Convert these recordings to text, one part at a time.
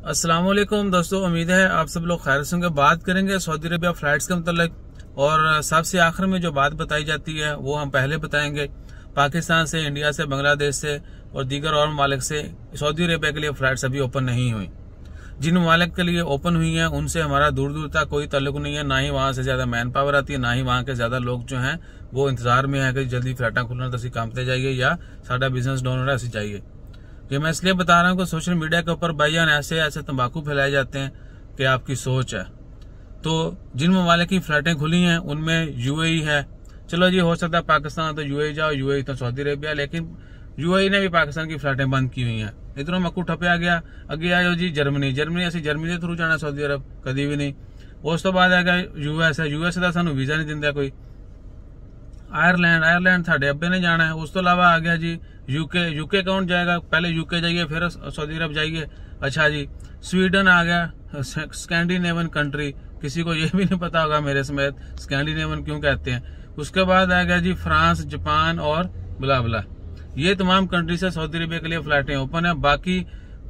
अस्सलाम वालेकुम दोस्तों, उम्मीद है आप सब लोग खैर से होंगे। बात करेंगे सऊदी अरबिया फ्लाइट्स के मतलब, और सबसे आखिर में जो बात बताई जाती है वो हम पहले बताएंगे। पाकिस्तान से, इंडिया से, बांग्लादेश से और दीगर और ममालिक से सऊदी अरबिया के लिए फ्लाइट्स अभी ओपन नहीं हुई। जिन ममालिक के लिए ओपन हुई हैं उनसे हमारा दूर दूर तक कोई ताल्लुक नहीं है, ना ही वहां से ज्यादा मैन पावर आती है, ना ही वहां के ज्यादा लोग जो हैं वो इंतजार में है कि जल्दी फ्लाइटा खुलना तो असं काम पे जाइए या साडा बिजनेस डाउन हो रहा है असं जाइए। ये मैं इसलिए बता रहा हूँ कि सोशल मीडिया के ऊपर भाईजान ऐसे ऐसे तंबाकू फैलाए जाते हैं कि आपकी सोच है। तो जिन ममालिक की फ्लाइटें खुली हैं उनमें यूएई है। चलो जी, हो सकता है पाकिस्तान तो यूएई जाओ, यूएई तो सऊदी अरेबिया, लेकिन यूएई ने भी पाकिस्तान की फ्लाइटें बंद की हुई हैं। इधरों मक्कू ठप्या गया। अगे आयो जी जर्मनी असं जर्मनी के थ्रू जाना सऊदी अरब कभी भी नहीं। उस तो बाद आ गया यूएस है, यूएस का सानू वीजा नहीं दिंदा कोई। आयरलैंड साडे अब्बे ने जाना है। उस तो अलावा आ गया जी यूके कौन जाएगा, पहले यूके जाइए फिर सऊदी अरब जाइए। अच्छा जी, स्वीडन आ गया, स्कैंडिनेवियन कंट्री, किसी को ये भी नहीं पता होगा मेरे समेत स्कैंडिनेवियन क्यों कहते हैं। उसके बाद आ गया जी फ्रांस, जापान और बुला बुला। ये तमाम कंट्री से सऊदी अरबिया के लिए फ्लाइटें ओपन है। बाकी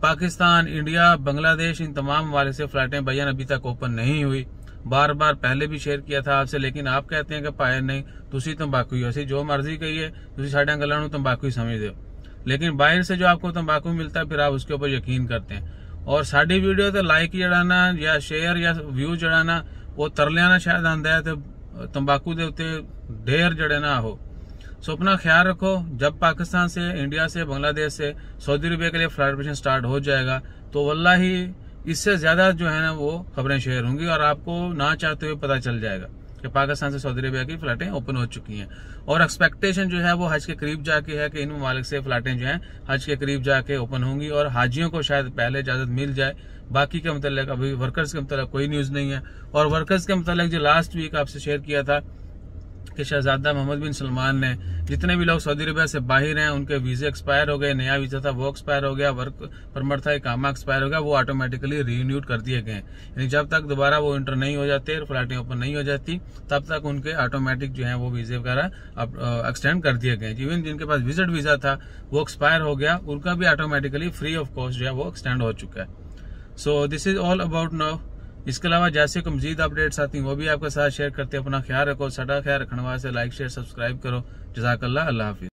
पाकिस्तान, इंडिया, बांग्लादेश, इन तमाम वाले से फ्लाइटें भैया अभी तक ओपन नहीं हुई। बार बार पहले भी शेयर किया था आपसे, लेकिन आप कहते हैं कि पाए नहीं, तुसी तंबाकू ही हो, जो मर्जी कहिए, तुसी साडियां गल्लां नूं तंबाकू ही समझदे हो। लेकिन बाहर से जो आपको तंबाकू मिलता है फिर आप उसके ऊपर यकीन करते हैं। और साडी वीडियो तो लाइक जड़ाना या शेयर या व्यू जड़ाना वो तरलियां ना शायद आंदा है, तो तंबाकू दे उत्ते ढेर जड़े ना हो। सो अपना ख्याल रखो। जब पाकिस्तान से, इंडिया से, बांग्लादेश से सऊदी अरबिया के लिए फ्लाइट ऑपरेशन स्टार्ट हो जाएगा तो वल्लाही इससे ज्यादा जो है ना वो खबरें शेयर होंगी और आपको ना चाहते हुए पता चल जाएगा कि पाकिस्तान से सऊदी अरबिया की फ्लाइटें ओपन हो चुकी हैं। और एक्सपेक्टेशन जो है वो हज के करीब जाके है कि इन ममालिक से फ्लाइटें जो हैं हज के करीब जाके ओपन होंगी और हाजियों को शायद पहले इजाजत मिल जाए। बाकी के मतलब अभी वर्कर्स के मतलब कोई न्यूज नहीं है। और वर्कर्स के मतलब जो लास्ट वीक आपसे शेयर किया था कि शहजादा मोहम्मद बिन सलमान ने जितने भी लोग सऊदी अरबिया से बाहर हैं उनके वीजे एक्सपायर हो गए, नया वीजा था वो एक्सपायर हो गया, वर्क परमिट था इकामा एक्सपायर हो गया, वो ऑटोमेटिकली रीन्यूड कर दिए गए। यानी जब तक दोबारा वो इंटर नहीं हो जाते, फ्लाइटें ओपन नहीं हो जाती, तब तक उनके ऑटोमेटिक जो है वो वीजे वगैरह एक्सटेंड कर दिए गए। इवन जिनके पास विजिट वीजा था वो एक्सपायर हो गया, उनका भी ऑटोमेटिकली फ्री ऑफ कॉस्ट जो है वो एक्सटेंड हो चुका है। So this is all about now. इसके अलावा जैसे कोई मजीद अपडेट्स आती हैं वो भी आपके साथ शेयर करते हैं। अपना ख्याल रखो, साडा ख्याल रखने वास्ते लाइक शेयर सब्सक्राइब करो। जज़ाकल्लाह, अल्लाह हाफिज।